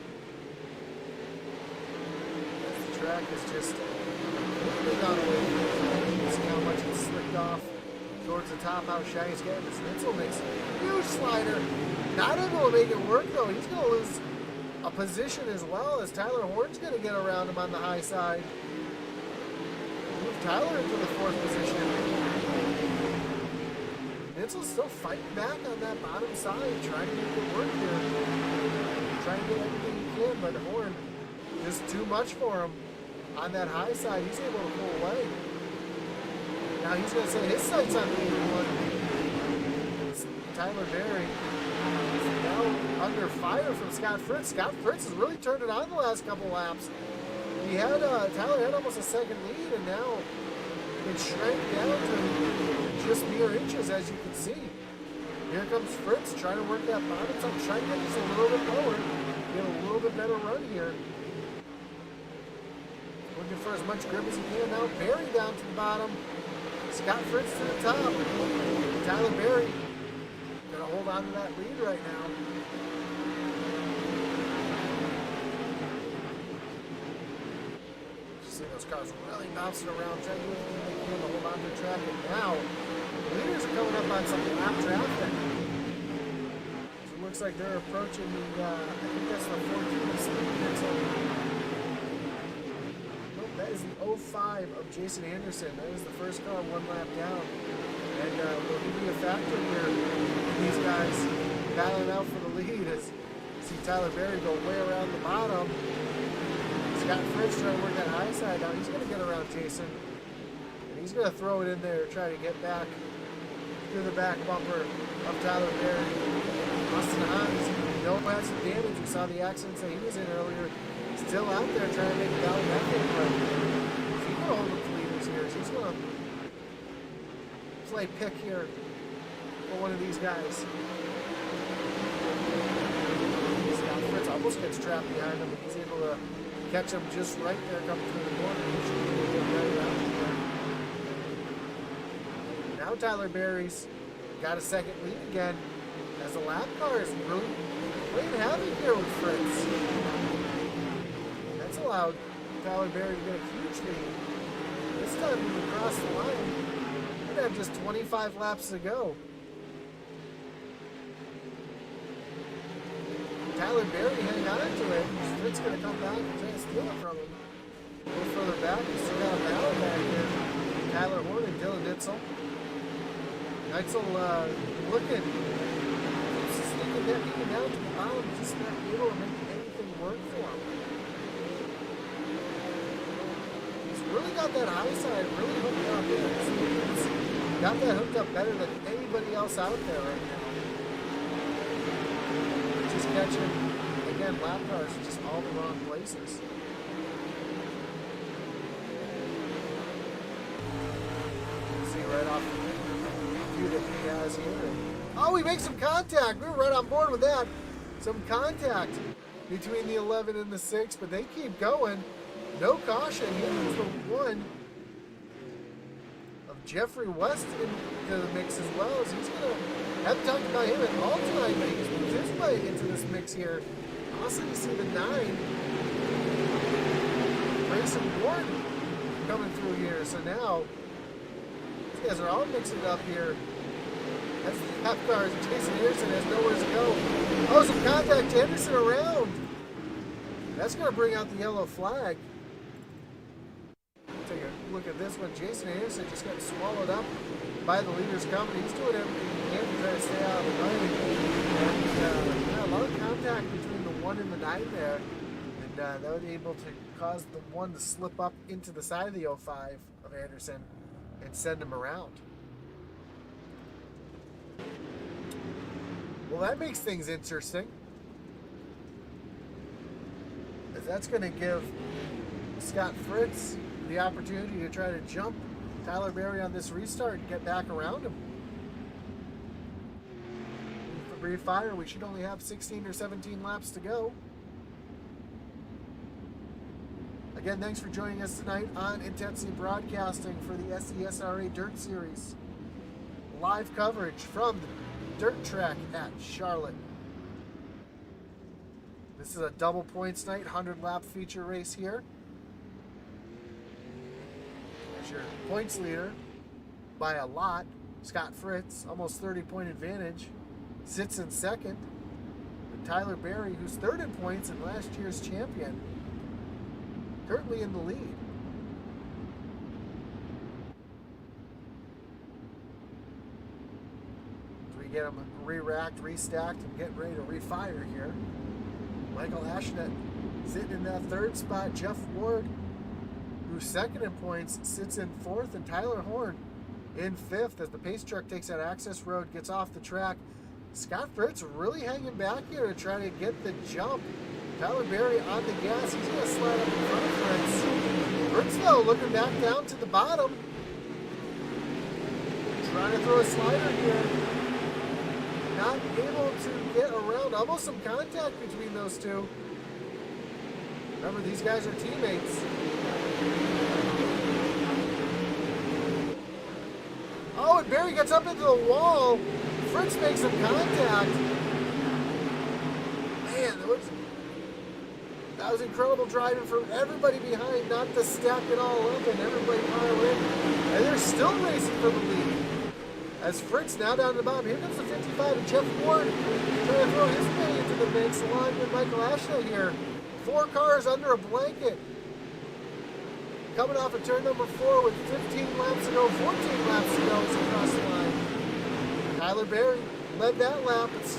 As the track is just completely gone away. You can see how much it's slicked off towards the top, how shy he's getting. This Nitzel makes a huge slider. Not able to make it work though. He's going to lose a position as well, as Tyler Horn's going to get around him on the high side. Move Tyler into the 4th position. Nitzel's still fighting back on that bottom side, trying to make it work here. Trying to get everything he can, but Horn just too much for him on that high side. He's able to pull away. Now he's going to set his sights on the 81. Tyler Berry now under fire from Scott Fritz. Scott Fritz has really turned it on the last couple laps. He had Tyler had almost a second lead, and now it shrank down to just mere inches, as you can see. Here comes Fritz trying to work that bottom top, trying to get just a little bit lower, get a little bit better run here. Looking for as much grip as he can now. Berry down to the bottom. Scott Fritz to the top. Tyler Berry gonna hold on to that lead right now. You see those cars really bouncing around, trying to do everything they can to hold on to the track. And now, the leaders are coming up on some lap traffic. So it looks like they're approaching the, I think that's the 14th. Nope, that is the 05 of Jason Anderson. That is the first car 1 lap down. And will he be a factor here? These guys battling out for the lead as you see Tyler Berry go way around the bottom. Scott Fritz trying to work that high side down. He's going to get around Jason. And he's going to throw it in there, try to get back to the back bumper of Tyler Berry. Austin Hines, had some damage. We saw the accidents that he was in earlier. Still out there trying to make it down that thing. But if he's going to hold up the leaders here, he's going to play pick here for one of these guys. Scott Fritz almost gets trapped behind him, but he's able to catch him just right there coming through the corner. He should be able to get right around there. Now Tyler Berry's got a second lead again as the lap car is really playing havoc here with Fritz. That's allowed Tyler Berry to get a huge lead. This time he would cross the line. He'd have just 25 laps to go. Tyler Berry hang on to it. Fritz going to come back and try to steal it from him. A little further back, we still got a battle back here. Tyler Horn and Dylan Nitzel. Nitzel looking, sneaking down to the bottom, just not able to make anything work for him. He's really got that high side really hooked up there. He's got that hooked up better than anybody else out there right now. Just catching, again, lap cars in just all the wrong places. See right off the view that he has here. Oh, he makes some contact. We were right on board with that. Some contact between the 11 and the 6, but they keep going. No caution. Here's the one of Jeffrey West into the mix as well. As he's going to have talked about him at all tonight, but he's moved his way into this mix here. Also, you see the 9. Grayson Ward coming through here. So now, these guys are all mixing it up here. That's the lap cars. Jason Anderson has nowhere to go. Oh, some contact. Anderson around. That's going to bring out the yellow flag. Take a look at this one. Jason Anderson just got swallowed up by the leader's company. He's doing everything he can to try to stay out of the lane. And a lot of contact between the 1 and the 9 there. And that was able to cause the 1 to slip up into the side of the 05 of Anderson and send him around. Well, that makes things interesting. As that's going to give Scott Fritz the opportunity to try to jump Tyler Berry on this restart and get back around him. For brief fire, we should only have 16 or 17 laps to go. Again, thanks for joining us tonight on Intensity Broadcasting for the SESRA Dirt Series. Live coverage from the dirt track at Charlotte. This is a double points night, 100 lap feature race here. There's your points leader by a lot, Scott Fritz, almost 30-point advantage, sits in second. And Tyler Berry, who's third in points and last year's champion, currently in the lead. Get them re-racked, restacked, and get ready to refire here. Michael Ashnet sitting in that third spot. Jeff Ward, who's second in points, sits in fourth, and Tyler Horn in fifth as the pace truck takes that access road, gets off the track. Scott Fritz really hanging back here to try to get the jump. Tyler Berry on the gas. He's going to slide up in front of Fritz. Fritz, though, looking back down to the bottom. Trying to throw a slider here. Not able to get around. Almost some contact between those two. Remember, these guys are teammates. Oh, and Berry gets up into the wall. Fritz makes some contact. Man, that was incredible driving from everybody behind, not to stack it all up and everybody pile in. And they're still racing for the lead. As Fritz now down to the bottom. Here comes the 55 and Jeff Ward trying to throw his way into the mix along with Michael Ashna here. 4 cars under a blanket. Coming off of turn number 4 with 15 laps to go, 14 laps to go as he crossed the line. Tyler Berry led that lap. It's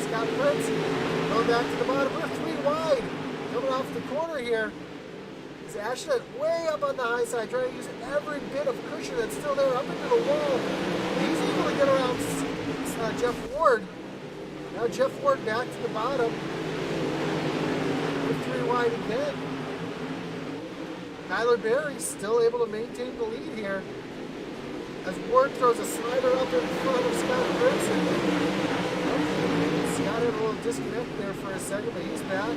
Scott Fritz going back to the bottom. We're 3 wide. Coming off the corner here. Ashton way up on the high side, trying to use every bit of cushion that's still there up into the wall. He's able to get around Jeff Ward. Now Jeff Ward back to the bottom. We're 3 wide again. Tyler Berry still able to maintain the lead here. As Ward throws a slider up in front of Scott Fritz. Scott had a little disconnect there for a second, but he's back.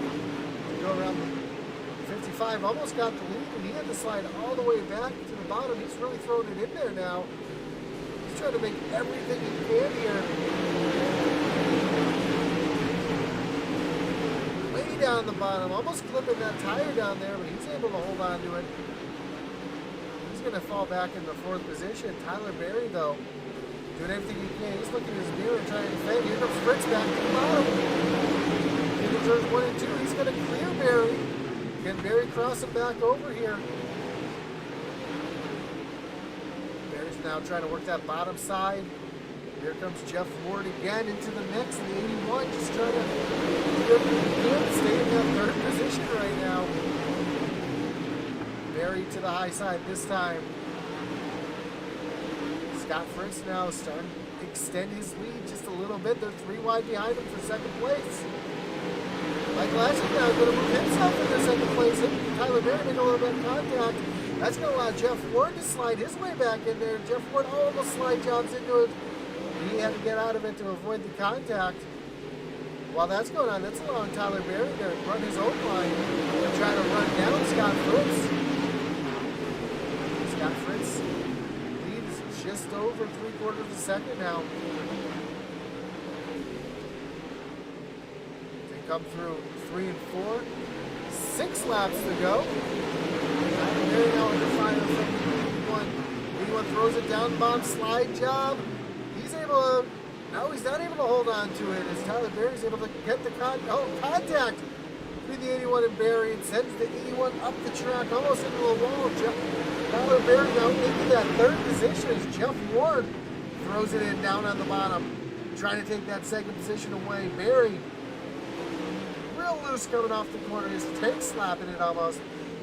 Go around the 55, almost got the lead, and he had to slide all the way back to the bottom. He's really throwing it in there now. He's trying to make everything he can here. Way down the bottom, almost clipping that tire down there, but he's able to hold on to it. He's going to fall back in the 4th position. Tyler Berry, though, doing everything he can. He's looking in his mirror trying to defend. Here comes Fritz back to the bottom. In turns 1 and 2, he's going to clear Berry. Can Berry cross him back over here? Berry's now trying to work that bottom side. Here comes Jeff Ward again into the mix in the 81, just trying to stay in that 3rd position right now. Berry to the high side this time. Scott Fritz now starting to extend his lead just a little bit. They're 3 wide behind him for 2nd place. Michael Ashley now going to move himself into 2nd place. Tyler Berry making a little bit of contact. That's going to allow Jeff Ward to slide his way back in there. Jeff Ward almost slide jobs into it. He had to get out of it to avoid the contact. While that's going on, that's allowing Tyler Berry to run his own line and try to run down Scott Fritz. Scott Fritz lead is just over 3/4 of a second now. They come through 3 and 4. 6 laps to go. Tyler Berry now under fire from 81. 81 throws it down the bottom, slide job. He's able to, no, he's not able to hold on to it as Tyler Berry's able to get the contact between the 81 and Berry and sends the 81 up the track, almost into the wall. Tyler Berry now into that 3rd position as Jeff Ward throws it in down on the bottom, trying to take that 2nd position away. Berry, real loose coming off the corner, his tank slapping it almost.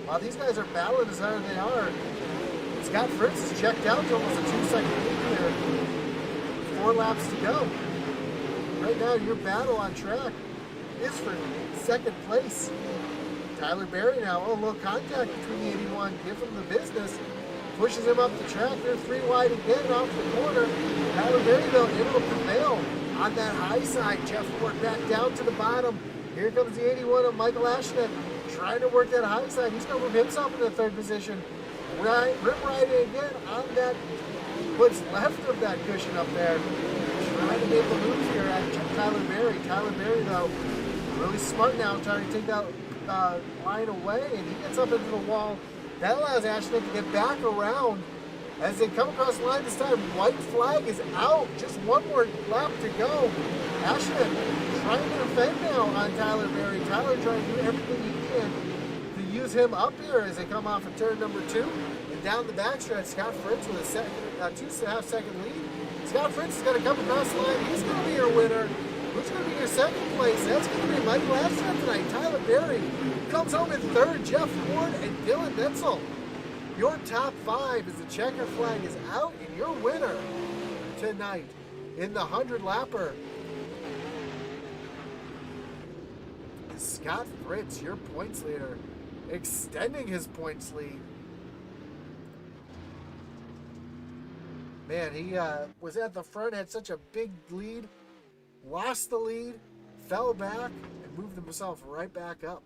While these guys are battling as hard as they are, Scott Fritz is checked out to almost a 2-second lead here. 4 laps to go. Right now, your battle on track is for 2nd place. Tyler Berry now, a little contact between the 81, give him the business, pushes him up the track. They're 3 wide again off the corner. Tyler Berry, though, able to prevail on that high side. Jeff Ward back down to the bottom. Here comes the 81 of Michael Ashton, trying to work that high side. He's going to move himself into the 3rd position. Rip riding again on that, what's left of that cushion up there. Trying to make a move here at Tyler Berry. Tyler Berry, though, really smart now, trying to take that line away, and he gets up into the wall. That allows Ashton to get back around as they come across the line this time. White flag is out. Just 1 more lap to go. Ashton trying to defend now on Tyler Berry. Tyler trying to do everything he can to use him up here as they come off of turn number 2. And down the backstretch, Scott Fritz with a 2.5 second lead. Scott Fritz is going to come across the line. He's going to be your winner. Who's going to be your 2nd place? That's going to be Michael Ashton tonight. Tyler Berry comes home in 3rd. Jeff Ward and Dylan Netzel. Your top 5 as the checker flag is out, and your winner tonight in the 100-lapper is Scott Fritz, your points leader, extending his points lead. Man, he was at the front, had such a big lead, lost the lead, fell back, and moved himself right back up.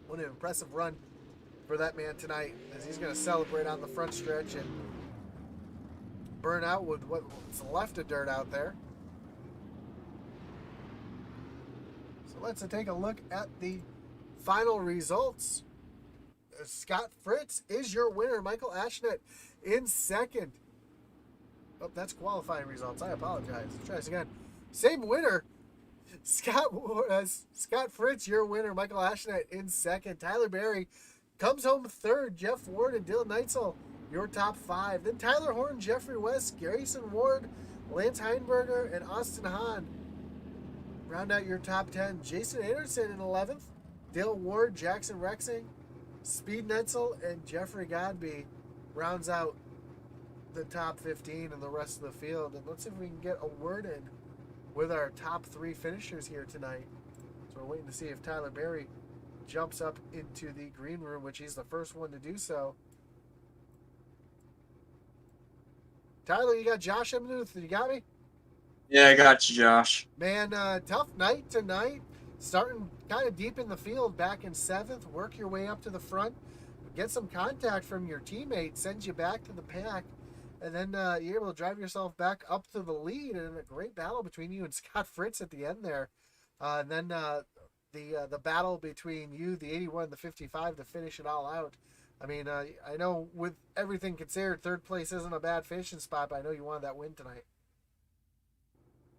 What an impressive run for that man tonight, as he's going to celebrate on the front stretch and burn out with what's left of dirt out there. So let's take a look at the final results. Scott Fritz is your winner. Michael Ashnet in 2nd. Oh, that's qualifying results. I apologize. Let's try this again. Same winner. Scott Fritz, your winner. Michael Ashnet in 2nd. Tyler Berry comes home 3rd. Jeff Ward and Dylan Neitzel, your top 5. Then Tyler Horn, Jeffrey West, Garrison Ward, Lance Heinberger, and Austin Hahn round out your top 10. Jason Anderson in 11th. Dale Ward, Jackson Rexing, Speed Netzel, and Jeffrey Godby rounds out the top 15 and the rest of the field. And let's see if we can get a word in with our top 3 finishers here tonight. So we're waiting to see if Tyler Berry jumps up into the green room, which he's the first one to do so. Tyler, you got Josh Emmuth. You got me? Yeah, I got you, Josh. Man, tough night tonight. Starting kind of deep in the field, back in seventh. Work your way up to the front. Get some contact from your teammate. Sends you back to the pack. And then you're able to drive yourself back up to the lead. And a great battle between you and Scott Fritz at the end there. And then the battle between you, the 81, and the 55 to finish it all out. I mean, I know with everything considered, third place isn't a bad finishing spot, but I know you wanted that win tonight.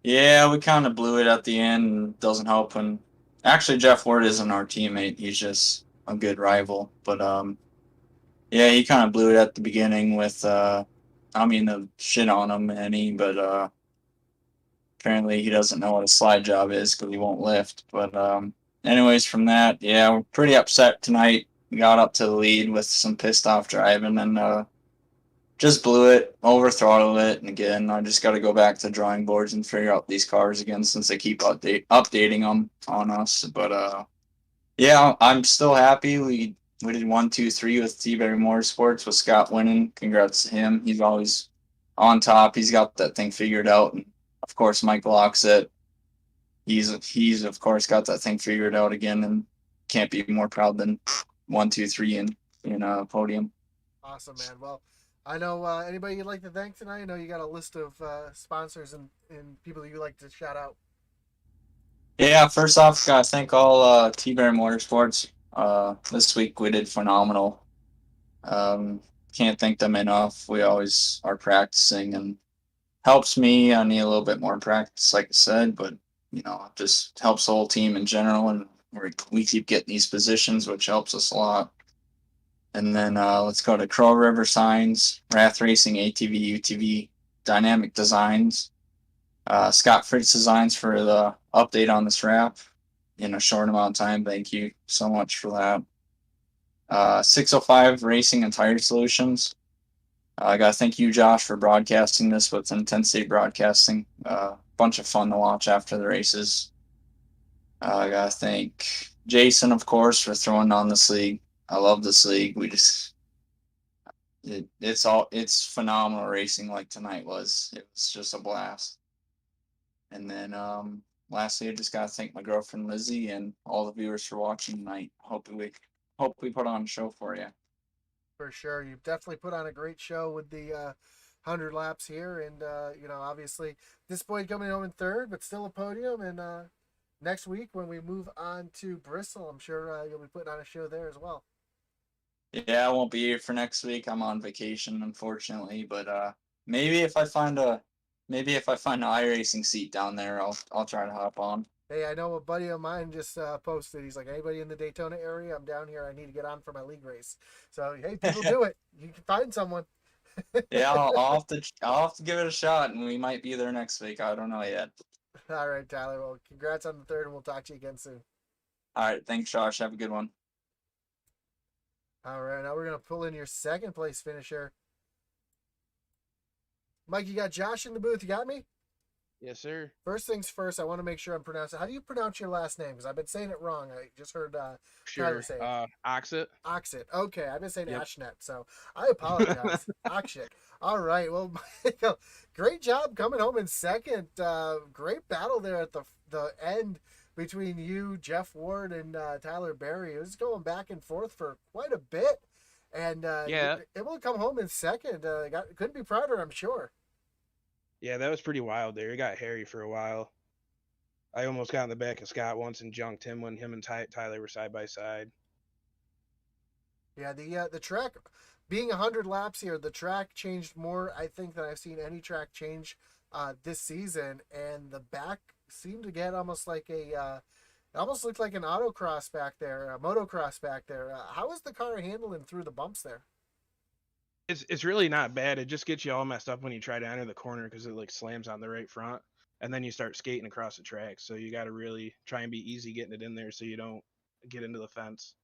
Yeah, we kind of blew it at the end. Doesn't help when actually Jeff Ward isn't our teammate. He's just a good rival. But yeah, he kind of blew it at the beginning with I mean the shit on him any, but apparently he doesn't know what a slide job is because he won't lift. But anyways, from that, yeah, we're pretty upset tonight. We got up to the lead with some pissed off driving and just blew it, over throttled it, and again, I just got to go back to drawing boards and figure out these cars again since they keep updating them on us. But yeah, I'm still happy. We did 1, 2, 3 with T-Berry Motorsports with Scott winning. Congrats to him. He's always on top. He's got that thing figured out. And of course, Mike Lockset. He's of course got that thing figured out again, and can't be more proud than 1, 2, 3 in podium. Awesome, man. Well, I know anybody you'd like to thank tonight. I know you got a list of sponsors and people that you like to shout out. Yeah, first off, gotta thank all T-Bear Motorsports. This week we did phenomenal. Um, can't thank them enough. We always are practicing and helps me. I need a little bit more practice, like I said, but it just helps the whole team in general, and we keep getting these positions, which helps us a lot. And then let's go to Crow River Signs, Wrath Racing, ATV, UTV, Dynamic Designs, Scott Fritz Designs for the update on this wrap in a short amount of time. Thank you so much for that. 605 Racing and Tire Solutions. I got to thank you, Josh, for broadcasting this with Intensity Broadcasting. Bunch of fun to watch after the races. I got to thank Jason, of course, for throwing on this league. I love this league. It's phenomenal racing like tonight was. It was just a blast. And then lastly, I just gotta thank my girlfriend Lizzie and all the viewers for watching tonight. Hope we put on a show for you. For sure, you've definitely put on a great show with the 100 laps here, and obviously this boy coming home in third, but still a podium. And next week when we move on to Bristol, I'm sure you'll be putting on a show there as well. Yeah, I won't be here for next week. I'm on vacation, unfortunately, but maybe if I find a maybe if I find an iRacing seat down there, I'll try to hop on. Hey, I know a buddy of mine just posted. He's like, anybody in the Daytona area? I'm down here. I need to get on for my league race. So hey, people do it. You can find someone. Yeah, I'll have to give it a shot, and we might be there next week. I don't know yet. All right, Tyler. Well, congrats on the third, and we'll talk to you again soon. All right, thanks, Josh. Have a good one. All right, now we're gonna pull in your second place finisher, Mike. You got Josh in the booth. You got me. Yes, sir. First things first, I want to make sure I'm pronouncing. How do you pronounce your last name? Because I've been saying it wrong. I just heard Tyler Sure. say it. Oxit. Oxit. Okay, I've been saying Yep. Ashnet, so I apologize. Oxit. All right. Well, Michael, great job coming home in second. Great battle there at the end between you, Jeff Ward, and Tyler Berry. It was going back and forth for quite a bit, and Yeah. able to come home in second. Couldn't be prouder, I'm sure. Yeah, that was pretty wild there. It got hairy for a while. I almost got in the back of Scott once and junked him when him and Tyler were side by side. Yeah, the track being 100 laps here, the track changed more, I think, than I've seen any track change this season, and the back seemed to get almost like it almost looked like an autocross back there, a motocross back there. How is the car handling through the bumps there? It's really not bad. It just gets you all messed up when you try to enter the corner because it like slams on the right front, and then you start skating across the track. So you got to really try and be easy getting it in there so you don't get into the fence.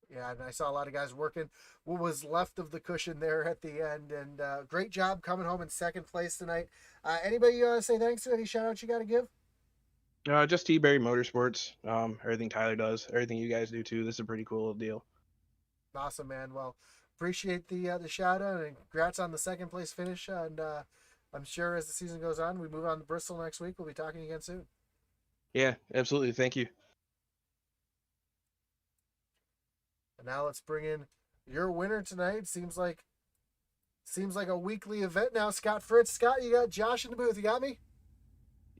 Yeah, and I saw a lot of guys working what was left of the cushion there at the end, and great job coming home in second place tonight. Anybody say thanks to? Any shout outs you got to give? Just T-Berry Motorsports. Everything Tyler does, everything you guys do too. This is a pretty cool deal. Awesome, man. Well, appreciate the shout out and congrats on the second place finish. And I'm sure as the season goes on, we move on to Bristol next week. We'll be talking again soon. Yeah, absolutely. Thank you. And now let's bring in your winner tonight. Seems like a weekly event now. Scott Fritz. Scott, you got Josh in the booth. You got me?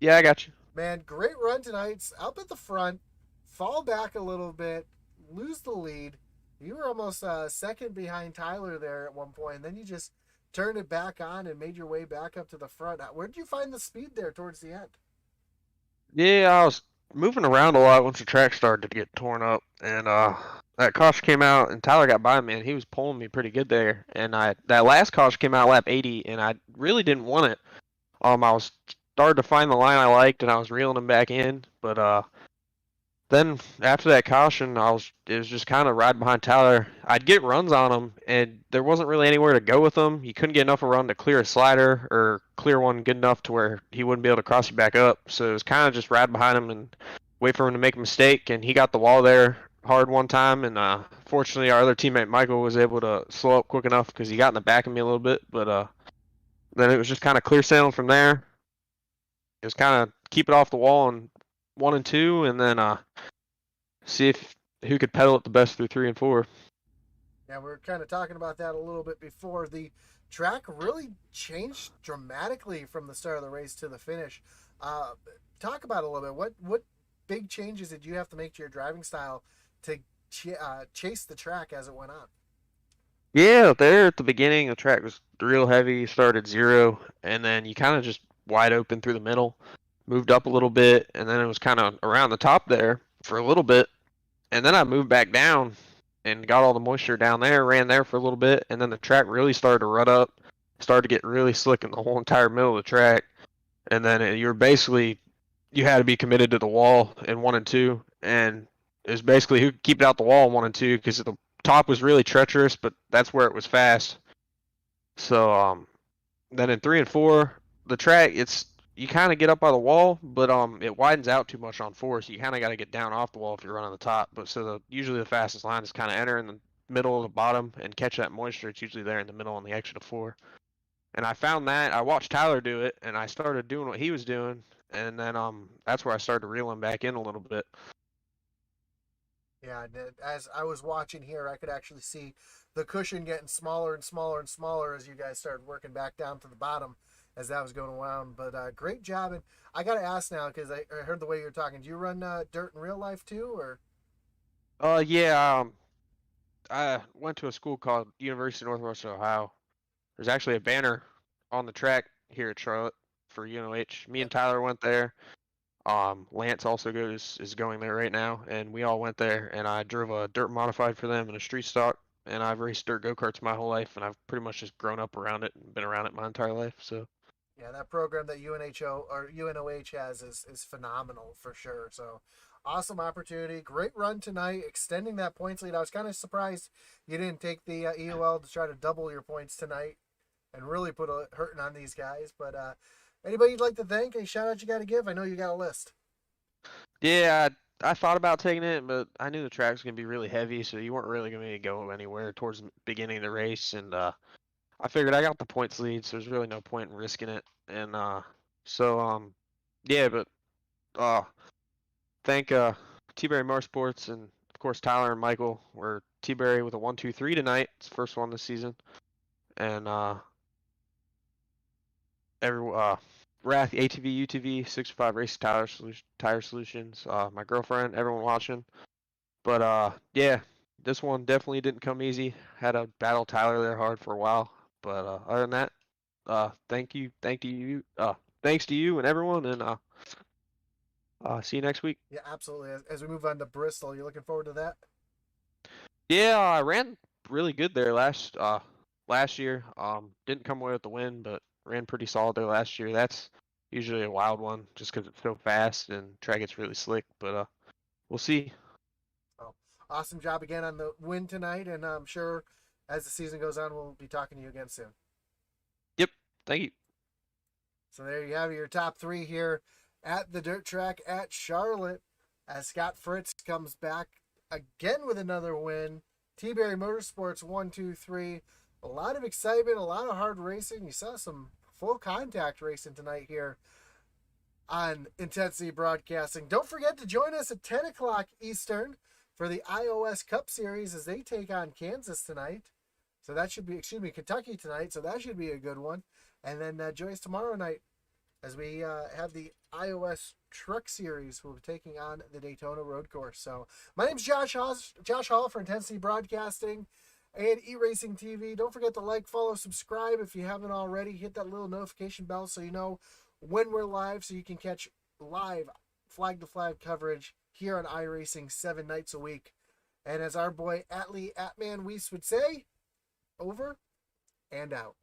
Yeah, I got you. Man, great run tonight. Up at the front, fall back a little bit, lose the lead. You were almost second behind Tyler there at one point, and then you just turned it back on and made your way back up to the front. Where did you find the speed there towards the end? Yeah, I was moving around a lot once the track started to get torn up, and that caution came out, and Tyler got by me, and he was pulling me pretty good there. And that last caution came out lap 80, and I really didn't want it. I was started to find the line I liked, and I was reeling him back in, but then after that caution, it was just kind of riding behind Tyler. I'd get runs on him, and there wasn't really anywhere to go with him. He couldn't get enough of a run to clear a slider or clear one good enough to where he wouldn't be able to cross you back up. So it was kind of just ride behind him and wait for him to make a mistake. And he got the wall there hard one time, and fortunately our other teammate Michael was able to slow up quick enough because he got in the back of me a little bit. But then it was just kind of clear sailing from there. It was kind of keep it off the wall in 1 and 2, and then see if who could pedal it the best through 3 and 4. Yeah, we were kind of talking about that a little bit before. The track really changed dramatically from the start of the race to the finish. Talk about it a little bit. What big changes did you have to make to your driving style to chase the track as it went on? Yeah, there at the beginning, the track was real heavy, started 0, and then you kind of just wide open through the middle, moved up a little bit, and then it was kind of around the top there for a little bit, and then I moved back down and got all the moisture down there, ran there for a little bit, and then the track really started to rut up, started to get really slick in the whole entire middle of the track, and then you had to be committed to the wall in 1 and 2, and it was basically who could keep it out the wall in 1 and 2 because the top was really treacherous, but that's where it was fast. So then in 3 and 4, the track you kind of get up by the wall, but it widens out too much on 4, so you kind of got to get down off the wall if you're running the top. But usually the fastest line is kind of enter in the middle of the bottom and catch that moisture. It's usually there in the middle on the exit of 4. And I found that I watched Tyler do it, and I started doing what he was doing, and then that's where I started reeling back in a little bit. Yeah, as I was watching here, I could actually see the cushion getting smaller and smaller and smaller as you guys started working back down to the bottom as that was going around. But great job. And I got to ask now, because I heard the way you were talking, do you run dirt in real life too? Or? Yeah, I went to a school called University of Northwestern Ohio. There's actually a banner on the track here at Charlotte for UNOH. Me and Tyler went there. Lance also is going there right now, and we all went there, and I drove a dirt modified for them and a street stock, and I've raced dirt go-karts my whole life, and I've pretty much just grown up around it and been around it my entire life. So Yeah, that program that UNOH has is phenomenal for sure. So awesome opportunity, great run tonight, extending that points lead. I was kind of surprised you didn't take the EOL to try to double your points tonight and really put a hurting on these guys. But anybody you'd like to thank? Any shout out you got to give? I know you got a list. yeah, I thought about taking it, but I knew the track was gonna be really heavy, so you weren't really gonna go anywhere towards the beginning of the race, and I figured I got the points lead, so there's really no point in risking it. And so yeah, but thank T-Berry Motorsports and of course Tyler and Michael. Were T-Berry with a 1-2-3 tonight. It's the first one this season, and Wrath ATV UTV 65 Race Tire Solutions. My girlfriend, everyone watching. But yeah, this one definitely didn't come easy. Had to battle Tyler there hard for a while. But other than that, thanks to you and everyone, and see you next week. Yeah, absolutely. As we move on to Bristol, you looking forward to that? Yeah, I ran really good there last year. Didn't come away with the win, but ran pretty solid there last year. That's usually a wild one just because it's so fast and track gets really slick. But we'll see. So, awesome job again on the win tonight, and I'm sure as the season goes on, we'll be talking to you again soon. Yep. Thank you. So there you have your top 3 here at the dirt track at Charlotte as Scott Fritz comes back again with another win. T-Berry Motorsports 1-2-3. A lot of excitement, a lot of hard racing. You saw some full contact racing tonight here on Intensity Broadcasting. Don't forget to join us at 10 o'clock Eastern for the iOS Cup Series as they take on Kansas tonight. So that should be, Kentucky tonight. So that should be a good one. And then join us tomorrow night as we have the iOS Truck Series. We'll be taking on the Daytona Road Course. So my name's Josh Hall for Intensity Broadcasting and eRacing TV. Don't forget to like, follow, subscribe if you haven't already. Hit that little notification bell so you know when we're live, so you can catch live flag-to-flag coverage here on iRacing 7 nights a week. And as our boy Atman Weiss would say, over and out.